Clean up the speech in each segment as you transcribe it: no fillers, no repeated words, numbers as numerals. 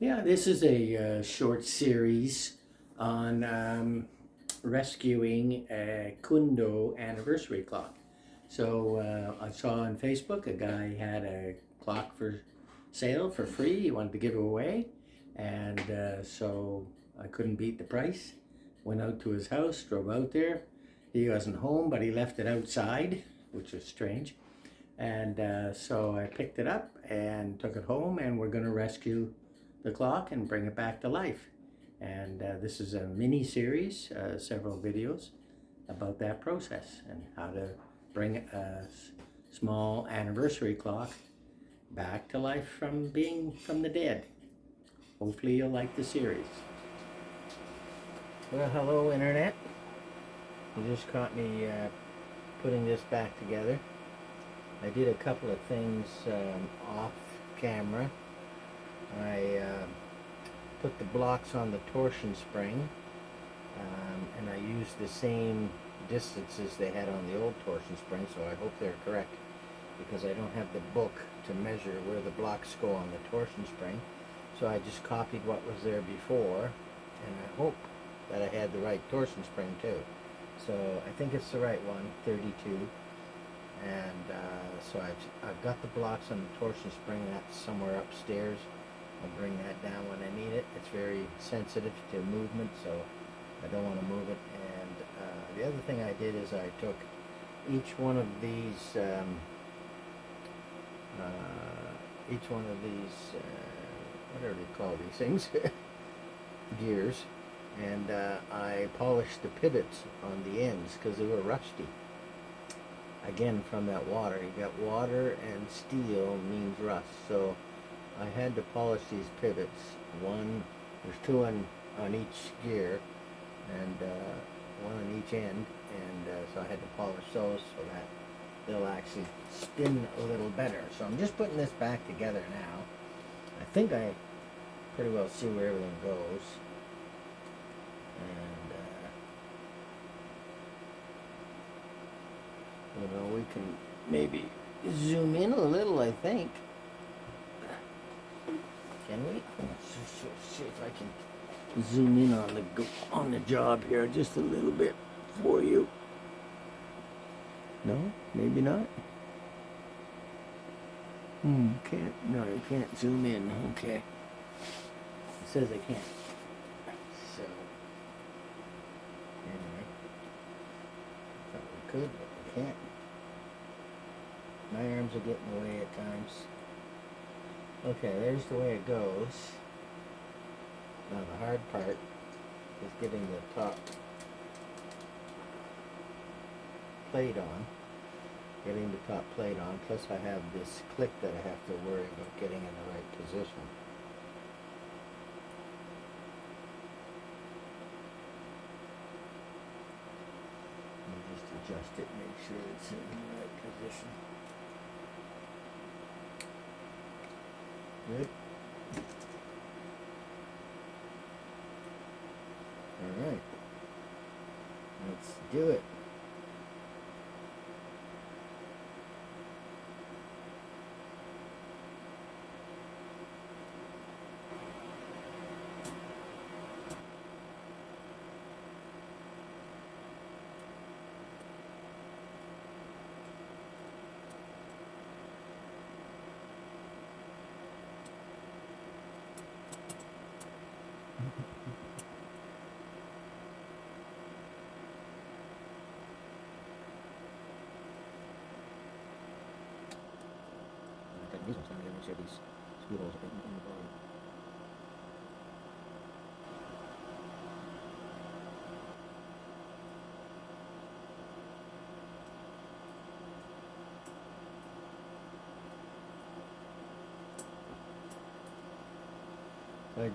Yeah, this is a short series on rescuing a Kundo anniversary clock. So I saw on Facebook a guy had a clock for sale for free. He wanted to give it away, and so I couldn't beat the price. Went out to his house, drove out there. He wasn't home, but he left it outside, which was strange. And so I picked it up and took it home, and we're going to rescue the clock and bring it back to life. And this is a mini series, several videos about that process and how to bring a small anniversary clock back to life from being from the dead. Hopefully you'll like the series. Well, hello internet. You just caught me putting this back together. I did a couple of things off camera. I put the blocks on the torsion spring, and I used the same distances they had on the old torsion spring, so I hope they're correct, because I don't have the book to measure where the blocks go on the torsion spring. So I just copied what was there before, and I hope that I had the right torsion spring too. So I think it's the right one, 32. And so I've got the blocks on the torsion spring. That's somewhere upstairs. I'll bring that down when I need it. It's very sensitive to movement, so I don't want to move it. And the other thing I did is I took each one of these whatever you call these things, gears, and I polished the pivots on the ends because they were rusty. Again, from that water. You got water and steel means rust. So I had to polish these pivots. There's two on each gear, and one on each end, and so I had to polish those so that they'll actually spin a little better. So I'm just putting this back together now. I think I pretty well see where everything goes. And we can maybe zoom in a little, I think. Can we? Let's see if I can zoom in on the job here just a little bit for you. No, maybe not. Can't. No, you can't zoom in. Okay. It says I can't. So anyway, thought we could, but we can't. My arms are getting in the way at times. Okay, there's the way it goes. Now the hard part is getting the top plate on. Getting the top plate on, plus I have this click that I have to worry about getting in the right position. Let me just adjust it, make sure it's in the right position. Good. All right. Let's do it. These ones, I'm going to make sure these screw holes are in the bottom. So I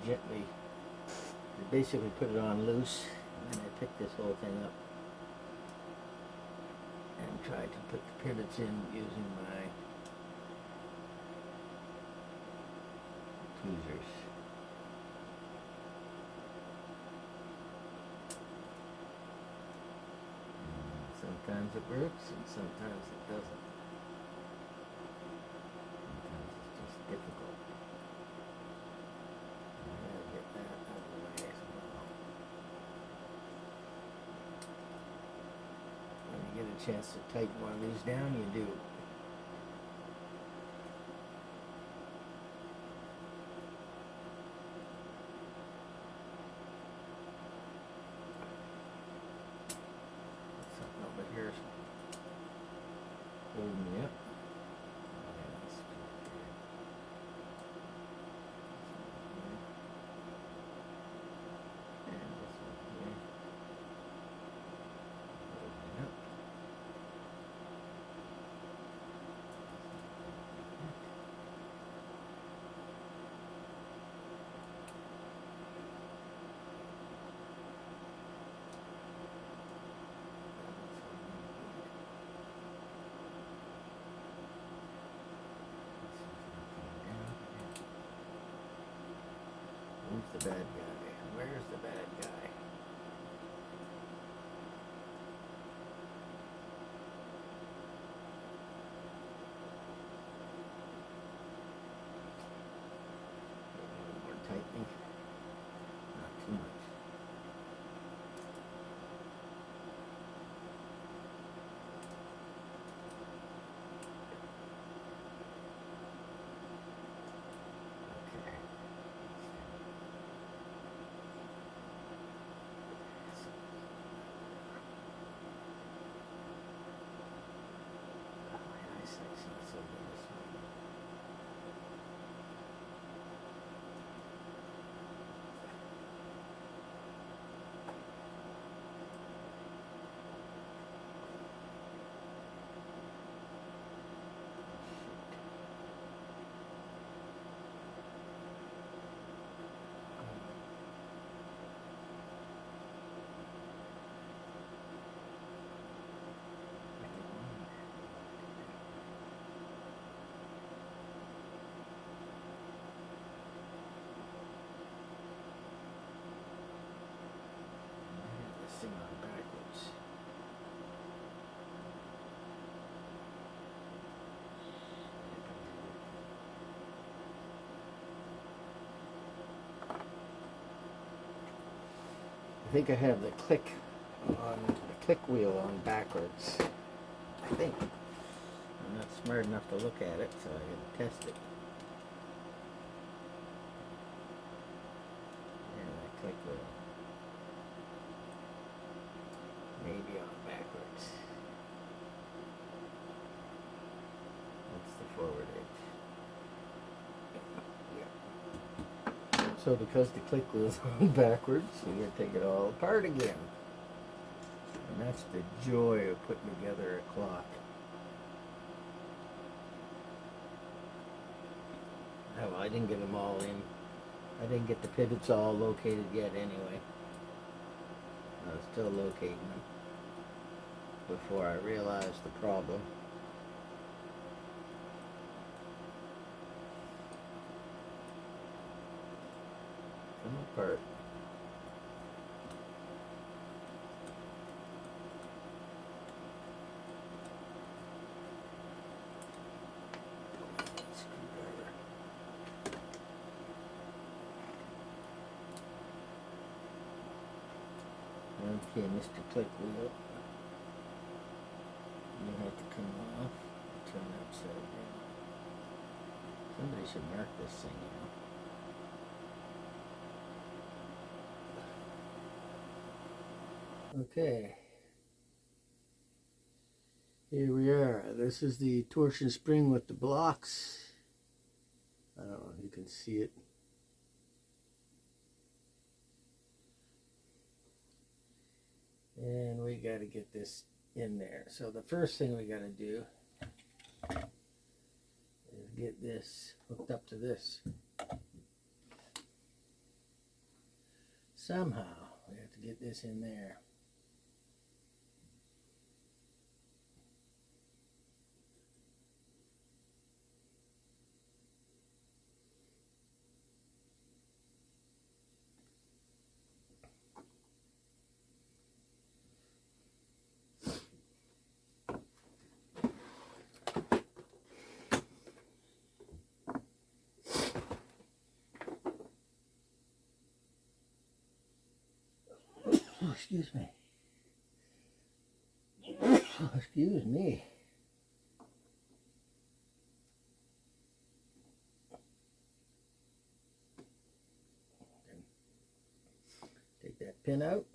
basically put it on loose, and then I picked this whole thing up and tried to put the pivots in using my tweezers. Sometimes it works and sometimes it doesn't. Sometimes it's just difficult. a chance to tighten one of these down, you do. Something over here is holding me up. Who's the bad guy? Where's the bad guy? A little more tightening. Not too much. This thing on backwards. I think I have the click wheel on backwards. I think. I'm not smart enough to look at it, so I gotta test it. And that click wheel. Maybe on backwards. That's the forward edge. Yeah. So because the click wheel's on backwards, you gotta take it all apart again. And that's the joy of putting together a clock. Oh, I didn't get them all in. I didn't get the pivots all located yet anyway. I was still locating them before I realized the problem. Come apart. Okay, Mr. Click Wheel. You have to come off, turn it upside down. Somebody should mark this thing, you know. Okay. Here we are. This is the torsion spring with the blocks. I don't know if you can see it. And we got to get this in there. So the first thing we got to do is get this hooked up to this. Somehow we have to get this in there. Excuse me. excuse me. Take that pin out.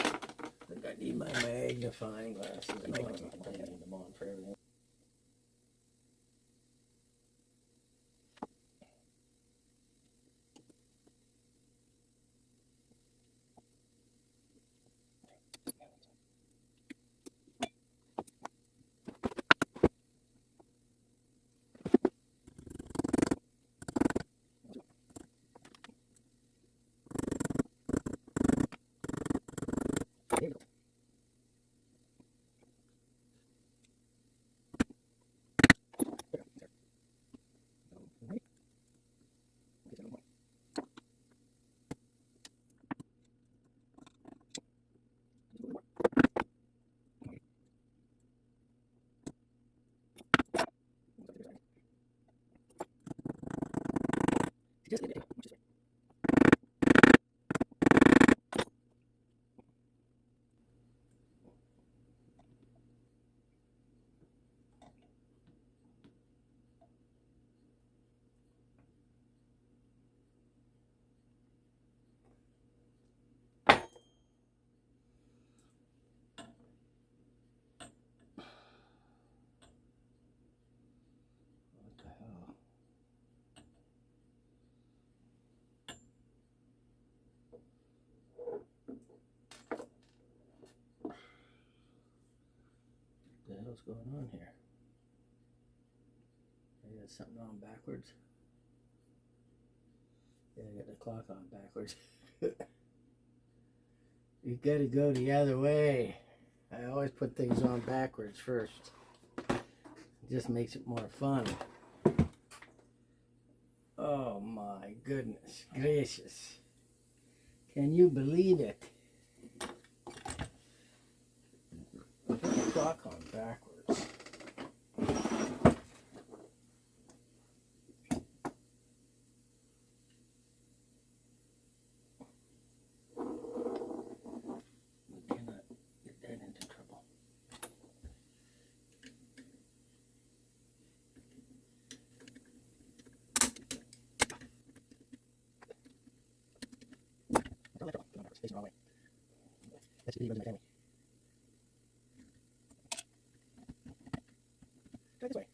I think I need my magnifying glasses. I don't need them on for everything. What the hell? What the hell's going on here? I got something on backwards. Yeah, I got the clock on backwards. You gotta go the other way. I always put things on backwards first. It just makes it more fun. Oh my goodness gracious. Can you believe it? Put the clock on backwards. We cannot get that into trouble. Don't let go. Come on, it's facing the wrong way. That's the family. Try this way.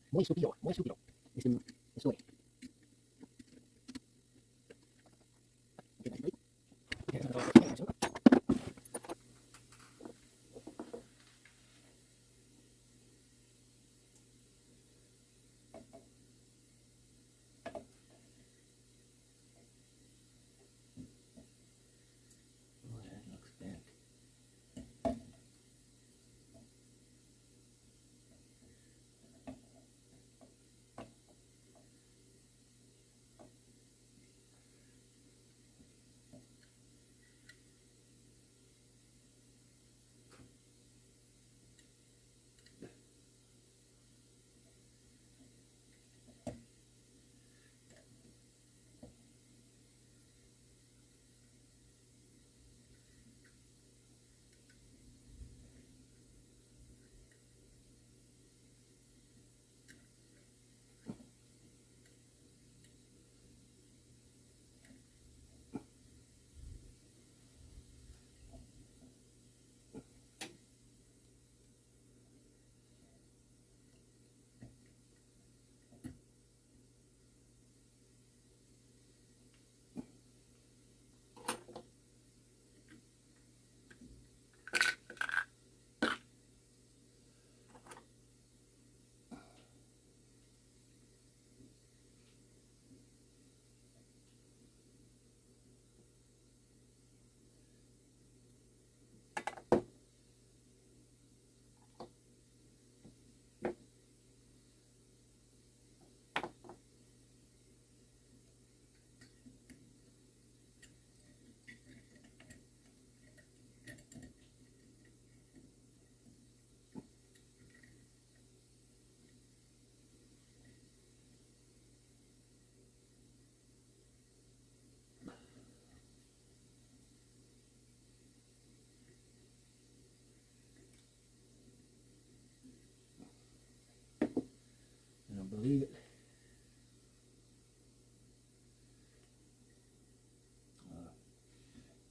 Muy estúpido, muy estúpido. Estoy. Oh, that looks bent.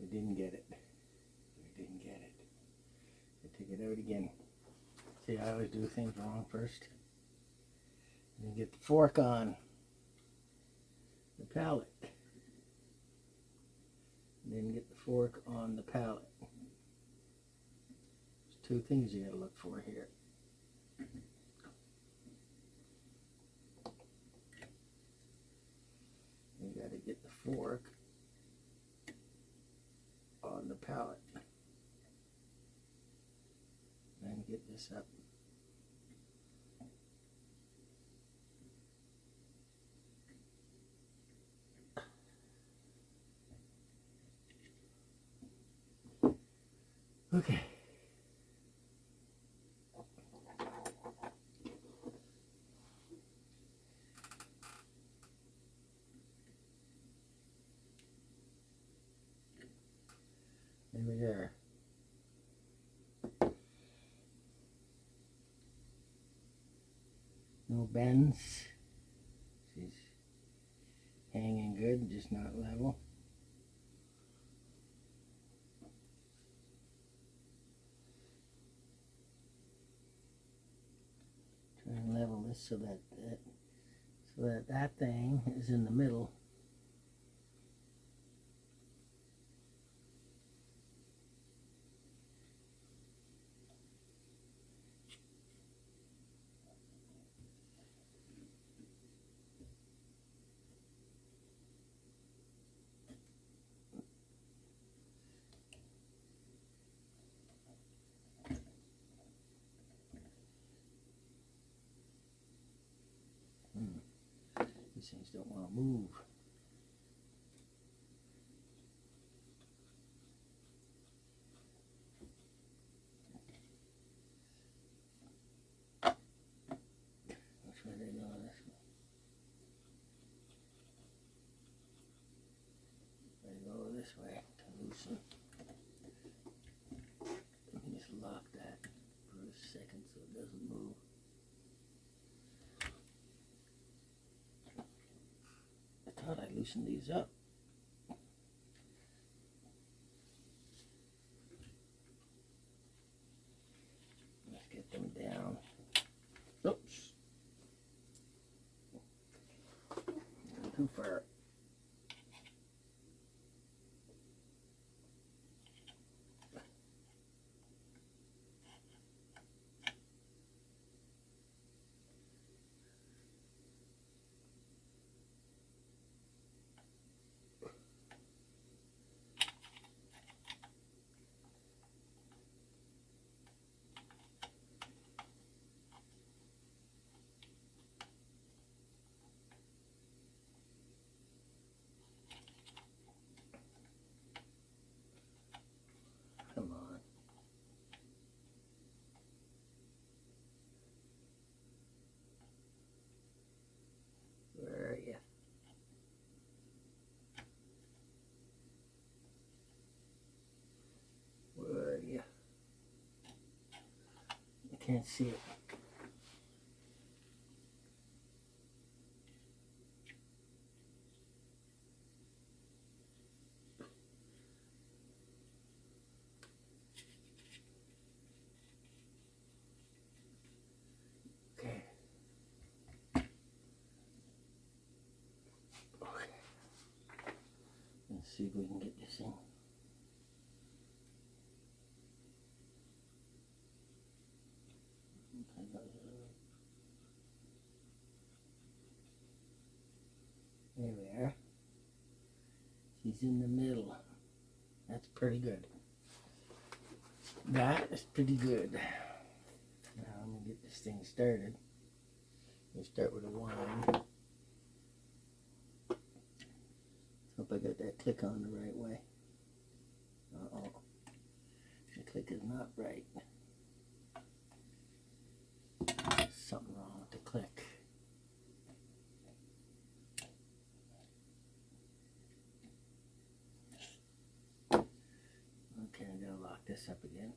We didn't get it. We didn't get it. I take it out again. See, I always do things wrong first. And then get the fork on the pallet. And then get the fork on the pallet. There's two things you gotta look for here. You gotta get the fork on the pallet. And get this up. Okay. There we are. No bends. She's hanging good, just not level. Try and level this so that thing is in the middle. These things don't want to move. Which way they go? This way. They go this way to loosen. Let me just lock that for a second so it doesn't move. I thought I loosened these up. Let's get them down. Oops. Too far. Come on. Where are you? Where are you? I can't see it. Okay. Okay. Let's see if we can get this in. There we are. She's in the middle. That's pretty good. That is pretty good. Now I'm going to get this thing started. We start with a wind. Hope I got that click on the right way. Uh-oh. The click is not right. There's something wrong with the click. Okay, I'm going to lock this up again.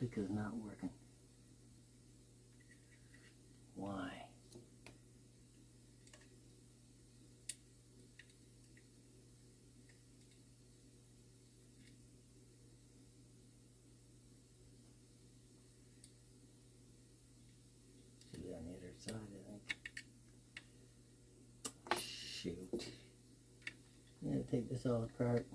clicker's not working. Why? See on the other side, I think. Shoot. I'm gonna take this all apart.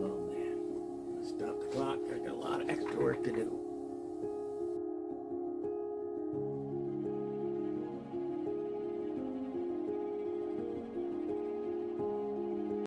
Oh man, stop the clock. I got a lot of extra work to do.